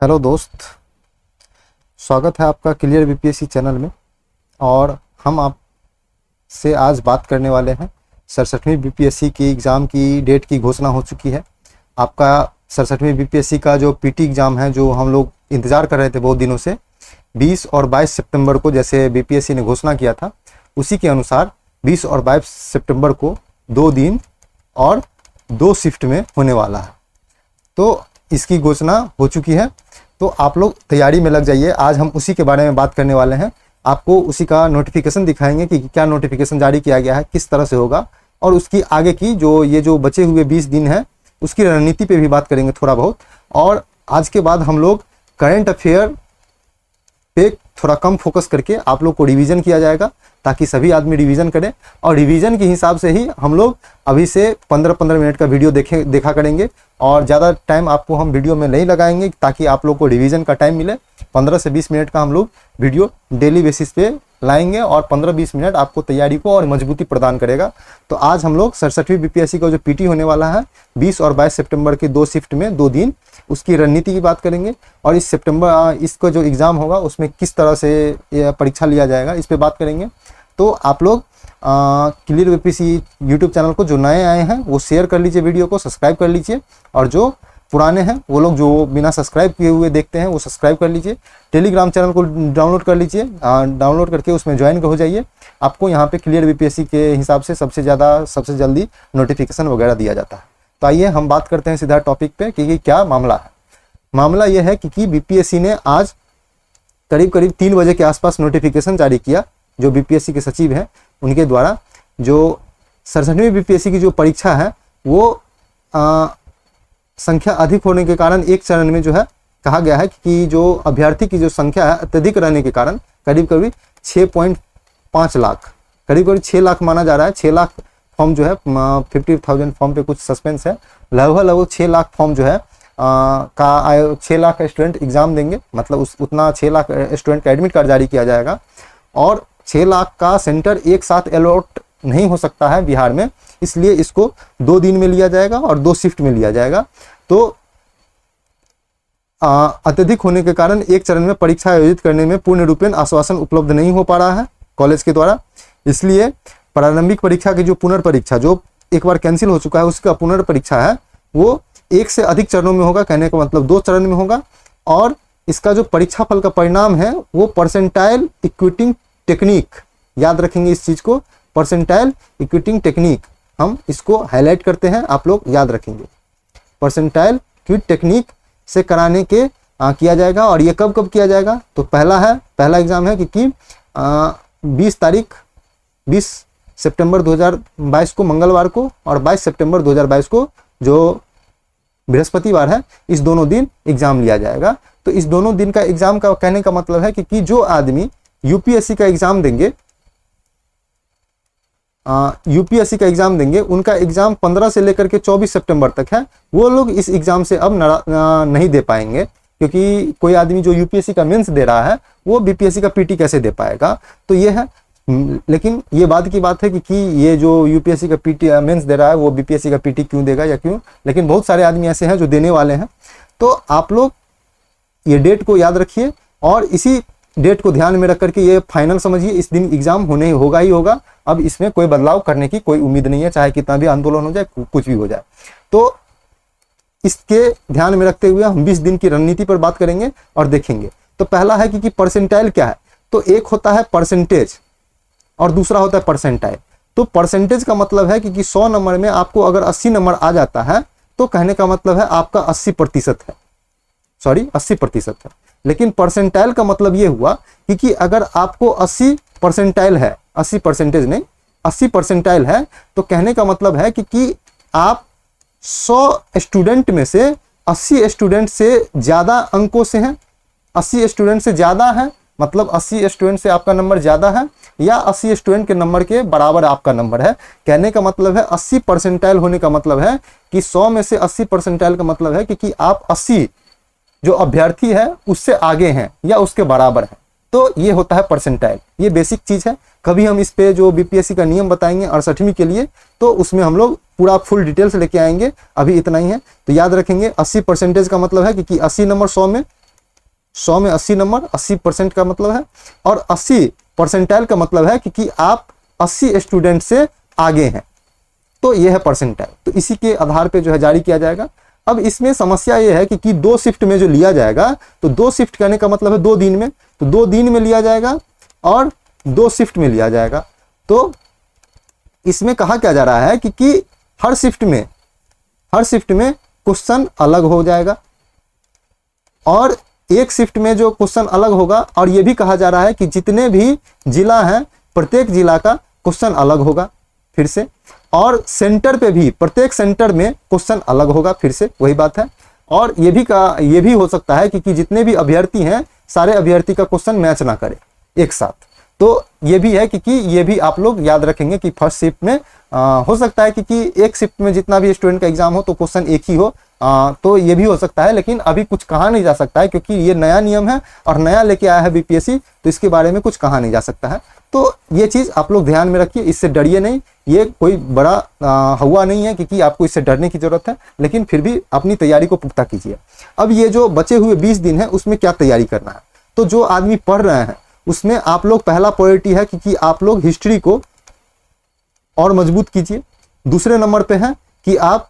Hello दोस्त, स्वागत है आपका क्लियर बीपीएससी चैनल में। और हम आपसे आज बात करने वाले हैं 67वीं बीपीएससी की एग्ज़ाम की डेट की घोषणा हो चुकी है। आपका 67वीं बीपीएससी का जो पीटी एग्ज़ाम है, जो हम लोग इंतज़ार कर रहे थे बहुत दिनों से, 20 और 22 सितंबर को जैसे बीपीएससी ने घोषणा किया था, उसी के अनुसार 20 और 22 सितंबर को 2 दिन और 2 शिफ्ट में होने वाला है। तो इसकी घोषणा हो चुकी है, तो आप लोग तैयारी में लग जाइए। आज हम उसी के बारे में बात करने वाले हैं। आपको उसी का नोटिफिकेशन दिखाएंगे कि क्या नोटिफिकेशन जारी किया गया है, किस तरह से होगा, और उसकी आगे की जो बचे हुए 20 दिन है उसकी रणनीति पे भी बात करेंगे थोड़ा बहुत। और आज के बाद हम लोग करंट अफेयर पे थोड़ा कम फोकस करके आप लोग को रिवीजन किया जाएगा, ताकि सभी आदमी रिवीजन करें। और रिवीजन के हिसाब से ही हम लोग अभी से 15-15 मिनट का वीडियो देखा करेंगे, और ज़्यादा टाइम आपको हम वीडियो में नहीं लगाएंगे, ताकि आप लोग को रिवीजन का टाइम मिले। 15 से 20 मिनट का हम लोग वीडियो डेली बेसिस पे लाएंगे, और 15-20 मिनट आपको तैयारी को और मजबूती प्रदान करेगा। तो आज हम लोग 67वीं बीपीएससी का जो पीटी होने वाला है 20 और 22 सितंबर के 2 शिफ्ट में 2 दिन, उसकी रणनीति की बात करेंगे। और इसका जो एग्ज़ाम होगा उसमें किस तरह से परीक्षा लिया जाएगा, इस पर बात करेंगे। तो आप लोग क्लियर बीपीएससी यूट्यूब चैनल को जो नए आए हैं वो शेयर कर लीजिए, वीडियो को सब्सक्राइब कर लीजिए, और जो पुराने हैं वो लोग जो बिना सब्सक्राइब किए हुए देखते हैं वो सब्सक्राइब कर लीजिए। टेलीग्राम चैनल को डाउनलोड कर लीजिए, डाउनलोड करके उसमें ज्वाइन हो जाइए। आपको यहाँ पे क्लियर बीपीएससी के हिसाब से सबसे जल्दी नोटिफिकेशन वगैरह दिया जाता है। तो आइए हम बात करते हैं सीधा टॉपिक पे कि क्या मामला है। मामला ये है कि बीपीएससी ने आज करीब 3 बजे के आसपास नोटिफिकेशन जारी किया। जो बीपीएससी के सचिव हैं उनके द्वारा जो 67वीं बीपीएससी की जो परीक्षा है वो संख्या अधिक होने के कारण एक चरण में जो है कहा गया है कि जो अभ्यर्थी की जो संख्या है अत्यधिक रहने के कारण करीब 6.5 लाख, करीब 6 लाख माना जा रहा है। 6 लाख फॉर्म जो है 50,000 फॉर्म पे कुछ सस्पेंस है। लगभग 6 लाख फॉर्म जो है 6 लाख स्टूडेंट एग्जाम देंगे, मतलब उतना 6 लाख स्टूडेंट का एडमिट कार्ड जारी किया जाएगा। और 6 लाख का सेंटर एक साथ अलॉट नहीं हो सकता है बिहार में, इसलिए इसको 2 दिन में लिया जाएगा और 2 शिफ्ट में लिया जाएगा। तो अत्यधिक होने के कारण एक चरण में परीक्षा आयोजित करने में पूर्ण रूपेण आश्वासन उपलब्ध नहीं हो पा रहा है कॉलेज के द्वारा। इसलिए प्रारंभिक परीक्षा की जो पुनर्परीक्षा जो एक बार कैंसिल हो चुका है, उसका पुनर्परीक्षा है वो 1 से अधिक चरणों में होगा। कहने का मतलब 2 चरण में होगा। और इसका जो परीक्षा फल का परिणाम है वो परसेंटाइल इक्विटिंग टेक्निक, याद रखेंगे इस चीज को, परसेंटाइल इक्विटिंग टेक्निक, हम इसको हाईलाइट करते हैं, आप लोग याद रखेंगे। परसेंटाइल इक्विट टेक्निक से कराने के किया जाएगा। और ये कब किया जाएगा, तो पहला एग्जाम है कि 20 सितंबर 2022 को मंगलवार को, और 22 सितंबर 2022 को जो बृहस्पतिवार है, इस दोनों दिन एग्जाम लिया जाएगा। तो इस दोनों दिन का एग्जाम का कहने का मतलब है कि जो आदमी यूपीएससी का एग्जाम देंगे उनका एग्जाम 15 से लेकर के 24 सितंबर तक है। वो लोग इस एग्जाम से अब नहीं दे पाएंगे, क्योंकि कोई आदमी जो यूपीएससी का मेंस दे रहा है वो बीपीएससी का पीटी कैसे दे पाएगा, तो ये है। लेकिन ये बात की बात है कि ये जो यूपीएससी का पीटी मेंस दे रहा है वो बीपीएससी का पीटी क्यों देगा या क्यों। लेकिन बहुत सारे आदमी ऐसे हैं जो देने वाले हैं। तो आप लोग ये डेट को याद रखिए, और इसी डेट को ध्यान में रख करके ये फाइनल समझिए, इस दिन एग्जाम होगा ही होगा। अब इसमें कोई बदलाव करने की कोई उम्मीद नहीं है, चाहे कितना भी आंदोलन हो जाए, कुछ भी हो जाए। तो इसके ध्यान में रखते हुए हम 20 दिन की रणनीति पर बात करेंगे और देखेंगे। तो पहला है कि परसेंटाइल क्या है। तो एक होता है परसेंटेज और दूसरा होता है परसेंटाइल। तो परसेंटेज का मतलब है कि 100 नंबर में आपको अगर 80 नंबर आ जाता है तो कहने का मतलब है आपका 80% है, 80% है। लेकिन परसेंटाइल का मतलब ये हुआ कि अगर आपको 80 परसेंटाइल है, 80 परसेंटेज नहीं, 80 परसेंटाइल है, तो कहने का मतलब है कि आप 100 स्टूडेंट में से 80 स्टूडेंट से ज्यादा अंकों से हैं। 80 स्टूडेंट से ज्यादा है मतलब 80 स्टूडेंट से आपका नंबर ज्यादा है, या 80 स्टूडेंट के नंबर के बराबर आपका नंबर है। कहने का मतलब है 80 परसेंटाइल होने का मतलब है कि 100 में से 80 परसेंटाइल का मतलब है कि आप 80 जो अभ्यर्थी है उससे आगे हैं या उसके बराबर है। तो ये होता है परसेंटाइल, ये बेसिक चीज है। कभी हम इस पे जो बीपीएससी का नियम बताएंगे 68वीं के लिए, तो उसमें हम लोग पूरा फुल डिटेल्स लेके आएंगे। अभी इतना ही है, तो याद रखेंगे 80% का मतलब है कि 80 नंबर 100 में 100 में 80 नंबर, 80% का मतलब है, और 80 परसेंटाइल का मतलब है कि आप 80 स्टूडेंट से आगे हैं, तो यह है परसेंटाइल। तो इसी के आधार पे जो है जारी किया जाएगा। अब इसमें समस्या यह है कि 2 शिफ्ट में जो लिया जाएगा, तो 2 शिफ्ट कहने का मतलब है 2 दिन में, तो 2 दिन में लिया जाएगा और 2 शिफ्ट में लिया जाएगा। तो इसमें कहा क्या जा रहा है कि हर शिफ्ट में क्वेश्चन अलग हो जाएगा, और एक शिफ्ट में जो क्वेश्चन अलग होगा, और यह भी कहा जा रहा है कि जितने भी जिला हैं प्रत्येक जिला का क्वेश्चन अलग होगा फिर से, और सेंटर पे भी प्रत्येक सेंटर में क्वेश्चन अलग होगा फिर से, वही बात है। और ये भी हो सकता है कि जितने भी अभ्यर्थी हैं सारे अभ्यर्थी का क्वेश्चन मैच ना करे एक साथ। तो ये भी है कि ये भी आप लोग याद रखेंगे कि फर्स्ट शिफ्ट में हो सकता है कि एक शिफ्ट में जितना भी स्टूडेंट का एग्जाम हो तो क्वेश्चन एक ही हो, तो ये भी हो सकता है, लेकिन अभी कुछ कहा नहीं जा सकता है क्योंकि ये नया नियम है और नया लेके आया है बीपीएससी, तो इसके बारे में कुछ कहा नहीं जा सकता है। तो ये चीज़ आप लोग ध्यान में रखिए, इससे डरिए नहीं, ये कोई बड़ा हुआ नहीं है कि आपको इससे डरने की जरूरत है, लेकिन फिर भी अपनी तैयारी को पुख्ता कीजिए। अब ये जो बचे हुए 20 दिन है उसमें क्या तैयारी करना है, तो जो आदमी पढ़ रहे हैं उसमें आप लोग पहला प्रायोरिटी है कि आप लोग हिस्ट्री को और मजबूत कीजिए। दूसरे नंबर पे है कि आप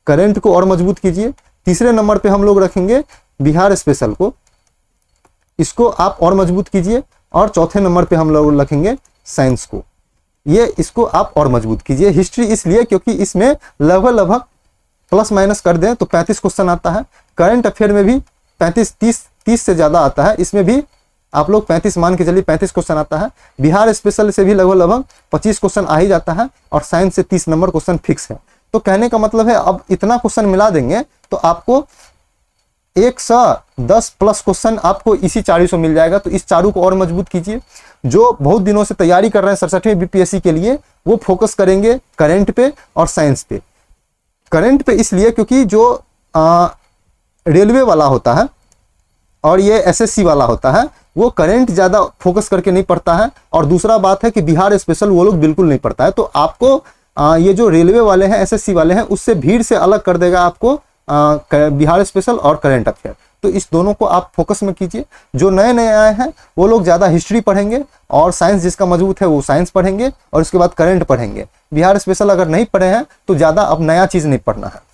करंट को और मजबूत कीजिए। तीसरे नंबर पे हम लोग रखेंगे बिहार स्पेशल को, इसको आप और मजबूत कीजिए। और चौथे नंबर पे हम लोग रखेंगे साइंस को, ये इसको आप और मजबूत कीजिए। हिस्ट्री इसलिए क्योंकि इसमें लगभग प्लस माइनस कर दें तो 35 क्वेश्चन आता है। करंट अफेयर में भी 30 से ज़्यादा आता है, इसमें भी आप लोग 35 मान के चलिए 35 क्वेश्चन आता है। बिहार स्पेशल से भी लगभग 25 क्वेश्चन आ ही जाता है, और साइंस से 30 नंबर क्वेश्चन फिक्स है। तो कहने का मतलब है अब इतना क्वेश्चन मिला देंगे तो आपको 110 प्लस क्वेश्चन आपको इसी चारू से मिल जाएगा। तो इस चारू को और मजबूत कीजिए। जो बहुत दिनों से तैयारी कर रहे हैं 67वें बीपीएससी के लिए, वो फोकस करेंगे करंट पे और साइंस पे। करंट पे इसलिए क्योंकि जो रेलवे वाला होता है और ये एसएससी वाला होता है, वो करंट ज़्यादा फोकस करके नहीं पढ़ता है, और दूसरा बात है कि बिहार स्पेशल वो लोग बिल्कुल नहीं पढ़ता है। तो आपको ये जो रेलवे वाले हैं, एसएससी वाले हैं, उससे भीड़ से अलग कर देगा आपको बिहार स्पेशल और करंट अफेयर। तो इस दोनों को आप फोकस में कीजिए। जो नए नए आए हैं वो लोग ज़्यादा हिस्ट्री पढ़ेंगे, और साइंस जिसका मजबूत है वो साइंस पढ़ेंगे, और उसके बाद करंट पढ़ेंगे। बिहार स्पेशल अगर नहीं पढ़े हैं तो ज़्यादा अब नया चीज़ नहीं पढ़ना है।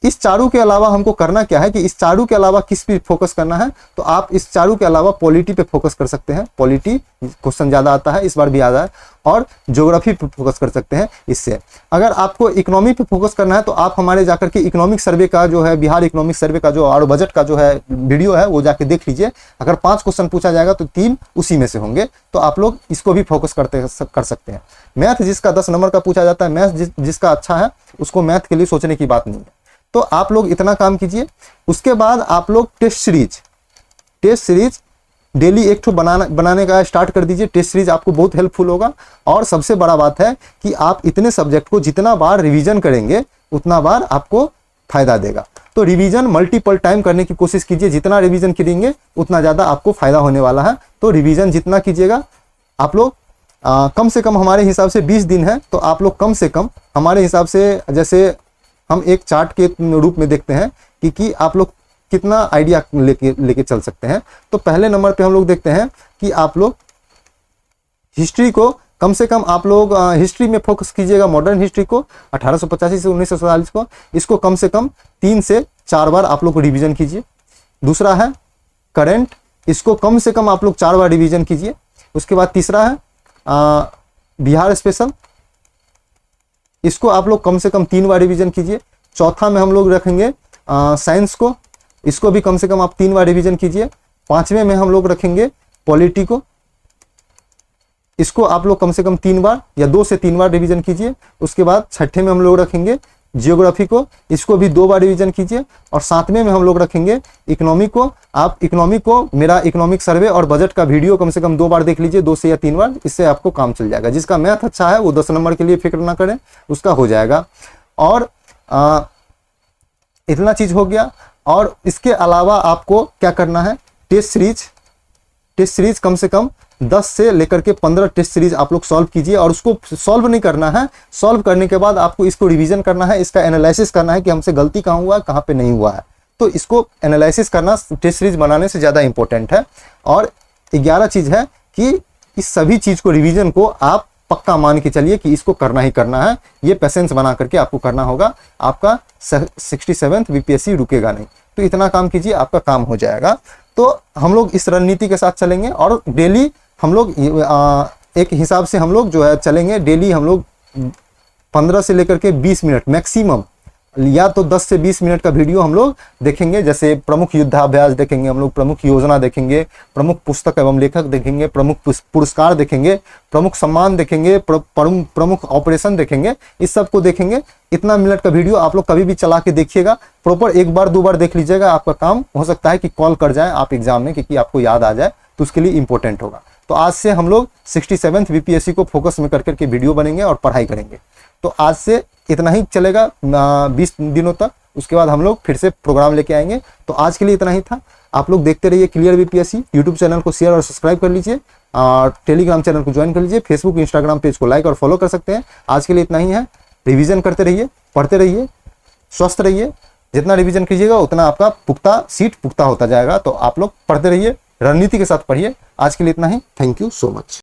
इस चारू के अलावा हमको करना क्या है कि इस चारू के अलावा किस पे फोकस करना है, तो आप इस चारू के अलावा पॉलिटी पे फोकस कर सकते हैं। पॉलिटी क्वेश्चन ज़्यादा आता है, इस बार भी आता है, और ज्योग्राफी पे फोकस कर सकते हैं। इससे अगर आपको इकोनॉमी पे फोकस करना है तो आप हमारे जाकर के इकोनॉमिक सर्वे का जो है, बिहार इकोनॉमिक सर्वे का जो और बजट का जो है वीडियो है वो जाके देख लीजिए। अगर 5 क्वेश्चन पूछा जाएगा तो 3 उसी में से होंगे, तो आप लोग इसको भी फोकस कर सकते हैं। मैथ जिसका 10 नंबर का पूछा जाता है, मैथ जिसका अच्छा है उसको मैथ के लिए सोचने की बात नहीं है। तो आप लोग इतना काम कीजिए। उसके बाद आप लोग टेस्ट सीरीज डेली एक ठो बनाने का स्टार्ट कर दीजिए। टेस्ट सीरीज आपको बहुत हेल्पफुल होगा। और सबसे बड़ा बात है कि आप इतने सब्जेक्ट को जितना बार रिवीजन करेंगे उतना बार आपको फायदा देगा। तो रिवीजन मल्टीपल टाइम करने की कोशिश कीजिए। जितना रिवीजन करेंगे उतना ज़्यादा आपको फायदा होने वाला है। तो रिवीजन जितना कीजिएगा आप लोग, कम से कम हमारे हिसाब से 20 दिन है, तो आप लोग कम से कम हमारे हिसाब से, जैसे हम एक चार्ट के रूप में देखते हैं कि आप लोग कितना आइडिया लेके चल सकते हैं। तो पहले नंबर पे हम लोग देखते हैं कि आप लोग हिस्ट्री को कम से कम आप लोग हिस्ट्री में फोकस कीजिएगा। मॉडर्न हिस्ट्री को 1885 से 1947 को, इसको कम से कम 3 से 4 बार आप लोग रिवीजन कीजिए। दूसरा है करंट, इसको कम से कम आप लोग 4 बार रिवीजन कीजिए। उसके बाद तीसरा है बिहार स्पेशल, इसको आप लोग कम से कम 3 बार रिवीजन कीजिए। चौथा में हम लोग रखेंगे साइंस को, इसको भी कम से कम आप 3 बार रिवीजन कीजिए। 5वें में हम लोग रखेंगे पॉलिटी को, इसको आप लोग कम से कम 3 बार या 2 से 3 बार रिवीजन कीजिए। उसके बाद 6ठे में हम लोग रखेंगे जियोग्राफी को, इसको भी 2 बार रिवीजन कीजिए। और 7वें में हम लोग रखेंगे इकोनॉमी को। आप इकोनॉमी को मेरा इकोनॉमिक सर्वे और बजट का वीडियो कम से कम 2 बार देख लीजिए, 2 से या 3 बार, इससे आपको काम चल जाएगा। जिसका मैथ अच्छा है वो 10 नंबर के लिए फिक्र ना करें, उसका हो जाएगा। और इतना चीज हो गया। और इसके अलावा आपको क्या करना है, टेस्ट सीरीज कम से कम 10 से लेकर के 15 टेस्ट सीरीज आप लोग सॉल्व कीजिए। और उसको सॉल्व नहीं करना है, सॉल्व करने के बाद आपको इसको रिवीजन करना है, इसका एनालिसिस करना है कि हमसे गलती कहाँ हुआ है, कहाँ पे नहीं हुआ है। तो इसको एनालिसिस करना टेस्ट सीरीज बनाने से ज़्यादा इंपॉर्टेंट है। और 11 चीज़ है कि इस सभी चीज़ को, रिवीजन को आप पक्का मान के चलिए कि इसको करना ही करना है। ये पेशेंस बना करके आपको करना होगा, आपका 67th बीपीएससी रुकेगा नहीं। तो इतना काम कीजिए, आपका काम हो जाएगा। तो हम लोग इस रणनीति के साथ चलेंगे और डेली हम लोग एक हिसाब से हम लोग जो है चलेंगे। डेली हम लोग 15 से लेकर के 20 मिनट मैक्सिमम, या तो 10 से 20 मिनट का वीडियो हम लोग देखेंगे। जैसे प्रमुख युद्धाभ्यास देखेंगे हम लोग, प्रमुख योजना देखेंगे, प्रमुख पुस्तक एवं लेखक देखेंगे, प्रमुख पुरस्कार देखेंगे, प्रमुख सम्मान देखेंगे, प्रमुख ऑपरेशन देखेंगे। इस सब को देखेंगे। इतना मिनट का वीडियो आप लोग कभी भी चला के देखिएगा, प्रॉपर एक बार 2 बार देख लीजिएगा। आपका काम हो सकता है कि कॉल कर जाए आप एग्जाम में, क्योंकि आपको याद आ जाए, तो उसके लिए इंपॉर्टेंट होगा। तो आज से हम लोग 67th बीपीएससी को फोकस में करके के वीडियो बनेंगे और पढ़ाई करेंगे। तो आज से इतना ही चलेगा 20 दिनों तक। उसके बाद हम लोग फिर से प्रोग्राम लेके आएंगे। तो आज के लिए इतना ही था। आप लोग देखते रहिए क्लियर बीपीएससी। यूट्यूब चैनल को शेयर और सब्सक्राइब कर लीजिए और टेलीग्राम चैनल को ज्वाइन कर लीजिए। फेसबुक इंस्टाग्राम पेज को लाइक और फॉलो कर सकते हैं। आज के लिए इतना ही है। रिवीजन करते रहिए, पढ़ते रहिए, स्वस्थ रहिए। जितना रिवीजन कीजिएगा उतना आपका सीट पुख्ता होता जाएगा। तो आप लोग पढ़ते रहिए, रणनीति के साथ पढ़िए। आज के लिए इतना ही। Thank you so much.